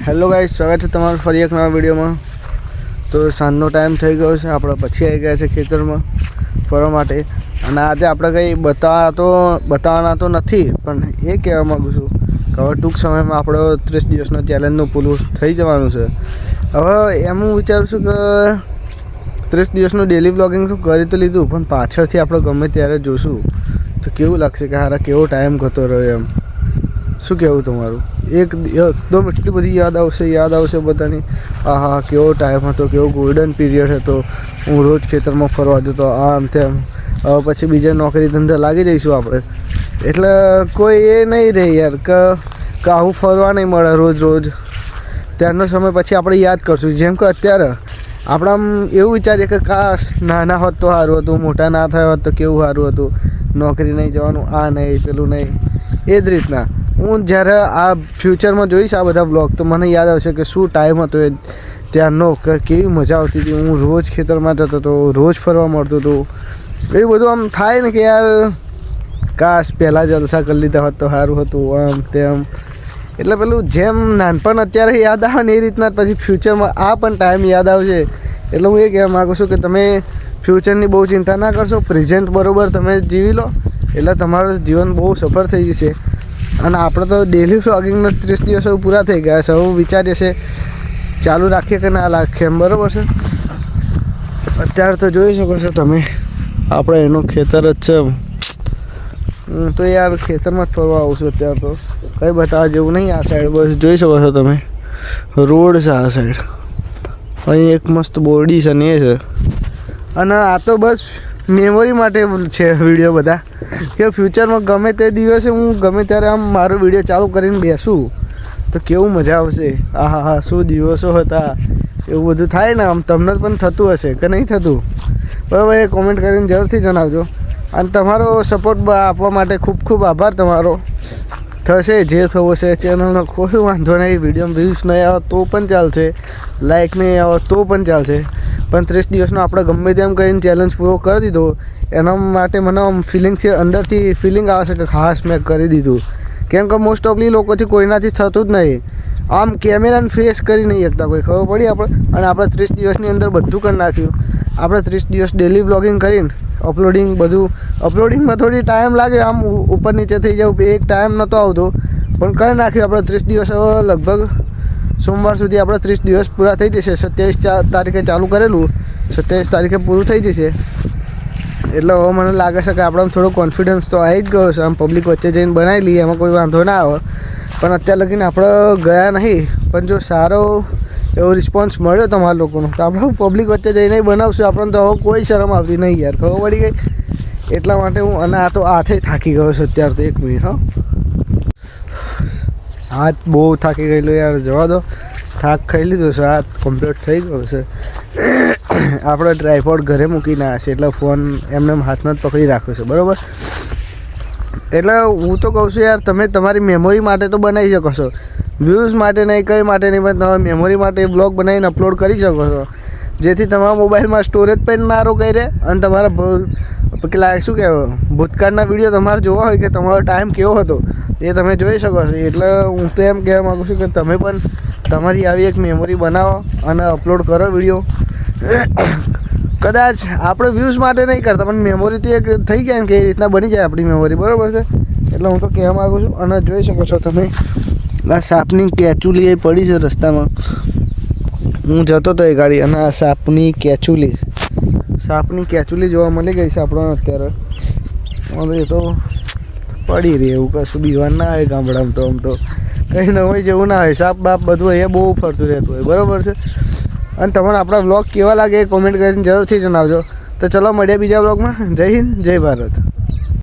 Hello guys, સ્વાગત છે તમારું ફરી એક નવા વિડીયોમાં। તો સાંજનો ટાઈમ થઈ ગયો છે, આપણે પછી આવી ગયા છે ખેતરમાં ફરવા માટે। અને આજે આપણે કંઈ બતાવવાના તો નથી, પણ એ કહેવા માગું છું કે હવે ટૂંક સમયમાં આપણો 30 દિવસનો ચેલેન્જનું પૂરું થઈ જવાનું છે। હવે એમ હું વિચારું છું કે 30 દિવસનું ડેલી વ્લોગિંગ શું કરી તો લીધું, પણ પાછળથી આપણે ગમે ત્યારે જોશું તો કેવું લાગશે કે હારા કેવો ટાઈમ ગતો રહ્યો એમ। શું કહેવું તમારું? એકદમ એટલી બધી યાદ આવશે બધાની। આહા, કેવો ટાઈમ હતો, કેવો ગોલ્ડન પીરિયડ હતો। હું રોજ ખેતરમાં ફરવા જતો, આમ તેમ। હવે પછી બીજા નોકરી ધંધા લાગી જઈશું આપણે, એટલે કોઈ એ નહીં રહે યાર કે આવું ફરવા નહીં મળે રોજ। ત્યારનો સમય પછી આપણે યાદ કરશું। જેમ કે અત્યારે આપણે આમ એવું વિચારીએ કે કાશ નાના હોત તો સારું હતું, મોટા ના થયા હોત તો કેવું સારું હતું, નોકરી નહીં જવાનું, આ નહીં પેલું નહીં। એ જ રીતના હું જ્યારે આ ફ્યુચરમાં જોઈશ આ બધા બ્લોગ, તો મને યાદ આવશે કે શું ટાઈમ હતો એ ત્યારનો, કે કેવી મજા આવતી હતી। હું રોજ ખેતરમાં જતો હતો, રોજ ફરવા મળતું હતું। એવું બધું આમ થાય ને કે યાર કાશ પહેલાં જલસા કરી લીધા હોત તો સારું હતું, આમ તેમ। એટલે પેલું જેમ નાનપણ અત્યારે યાદ આવે ને એ રીતના પછી ફ્યુચરમાં આ પણ ટાઈમ યાદ આવશે। એટલે હું એ કહેવા માગું છું કે તમે ફ્યુચરની બહુ ચિંતા ના કરશો, પ્રેઝન્ટ બરાબર તમે જીવી લો એટલે તમારું જીવન બહુ સફળ થઈ જશે। અને આપણે તો ડેલી વ્લોગિંગના 30 દિવસો પૂરા થઈ ગયા છે। હવે વિચારીએ છે ચાલુ રાખીએ કે ના રાખીએ એમ, બરાબર છે। અત્યારે તો જોઈ શકો છો તમે, આપણે એનું ખેતર જ છે। હું તો યાર ખેતરમાં જ ફરવા આવું છું અત્યારે, તો કંઈ બતાવવા જેવું નહીં। આ સાઈડ બસ જોઈ શકો છો તમે, રોડ છે આ સાઈડ, અહીં એક મસ્ત બોરડી છે ને એ છે। અને આ તો બસ મેમોરી માટે છે વિડીયો બધા, કે ફ્યુચરમાં ગમે તે દિવસે હું ગમે ત્યારે આમ મારો વિડીયો ચાલુ કરીને બેસું તો કેવું મજા આવશે। હા, શું દિવસો હતા, એવું બધું થાય ને। આમ તમને પણ થતું હશે કે નહીં થતું, બરાબર? એ કોમેન્ટ કરીને જરૂરથી જણાવજો। અને તમારો સપોર્ટ આપવા માટે ખૂબ ખૂબ આભાર તમારો। થશે જે થવું હશે, ચેનલનો કોઈ વાંધો નહીં, વિડીયોમાં વ્યૂઝ નહીં આવે તો પણ ચાલશે, લાઇક નહીં આવે તો પણ ચાલશે, પણ 30 દિવસનો આપણે ગમે તેમ કરીને ચેલેન્જ પૂરો કરી દીધો, એના માટે મને આમ ફિલિંગ છે, અંદરથી ફિલિંગ આવે છે કે ખાસ મેં કરી દીધું। કેમ કે મોસ્ટ ઓફલી લોકોથી કોઈનાથી થતું જ નહીં, આમ કેમેરાને ફેસ કરી નહીં શકતા કોઈ, ખબર પડી આપણે। અને આપણે 30 દિવસની અંદર બધું કરી નાખ્યું। આપણે 30 દિવસ ડેલી વ્લોગિંગ કરીને અપલોડિંગમાં થોડી ટાઈમ લાગે, આમ ઉપર નીચે થઈ જવું, એક ટાઈમ નહોતો આવતો, પણ કરી નાખ્યું આપણે 30 દિવસ। હવે લગભગ સોમવાર સુધી આપણે 30 દિવસ પૂરા થઈ જશે। 27 તારીખે ચાલુ કરેલું, 27 તારીખે પૂરું થઈ જશે। એટલે હવે મને લાગે છે કે આપણે થોડો કોન્ફિડન્સ તો આવી જ ગયો છે। આમ પબ્લિક વચ્ચે જઈને બનાવી લઈએ એમાં કોઈ વાંધો ના આવે, પણ અત્યાર લગીને આપણે ગયા નહીં, પણ જો સારો એવો રિસ્પોન્સ મળ્યો તમારા લોકોનો તો આપણે પબ્લિક વચ્ચે જઈને બનાવશું। આપણને તો હવે કોઈ શરમ આવતી નહીં યાર, ખબર પડી ગઈ। એટલા માટે હું, અને આ તો હાથે થાકી ગયો છે અત્યારે તો, 1 મિનિટ હા, હાથ બહુ થાકી ગયેલો યાર, જવા દો, થાક ખાઈ લીધો છે, હાથ કમ્પ્લીટ થઈ ગયો છે। આપણે ટ્રાયપોડ ઘરે મૂકીને આવ્યા છે, એટલે ફોન એમને હાથમાં જ પકડી રાખ્યો છે, બરાબર? એટલે હું તો કહું છું યાર, તમે તમારી મેમોરી માટે તો બનાવી શકો છો, વ્યૂઝ માટે નહીં, કંઈ માટે નહીં, પણ તમે મેમોરી માટે બ્લોગ બનાવીને અપલોડ કરી શકો છો, જેથી તમારા મોબાઈલમાં સ્ટોરેજ પણ ના રોકાઈ રહે। અને તમારા પેલા શું કહેવાય, ભૂતકાળના વિડીયો તમારે જોવા હોય કે તમારો ટાઈમ કેવો હતો એ તમે જોઈ શકો છો। એટલે હું તો એમ કહેવા માગું છું કે તમે પણ તમારી આવી એક મેમોરી બનાવો અને અપલોડ કરો વિડીયો। કદાચ આપણે વ્યૂઝ માટે નહીં કરતા, પણ મેમોરી તો એક થઈ ગયા ને કે એ રીતના બની જાય આપણી મેમોરી, બરાબર છે? એટલે હું તો કહેવા માગું છું। અને જોઈ શકો છો તમે, આ સાપની કેચુલી એ પડી છે રસ્તામાં, હું જતો હતો એ ગાડી, અને આ સાપની કેચુલી જોવા મળી ગઈ છે આપણને અત્યારે। એ તો પડી રહી, એવું કશું બીવાનું ના આવે ગામડામાં તો, આમ તો કંઈ ન હોય જેવું ના હોય, સાપ બાપ બધું અહીંયા બહુ ફરતું રહેતું હોય, બરાબર છે? અને તમને આપણા વ્લોગ કેવા લાગે એ કોમેન્ટ કરીને જરૂરથી જણાવજો। તો ચલો મળીએ બીજા વ્લોગમાં। જય હિન્દ, જય ભારત।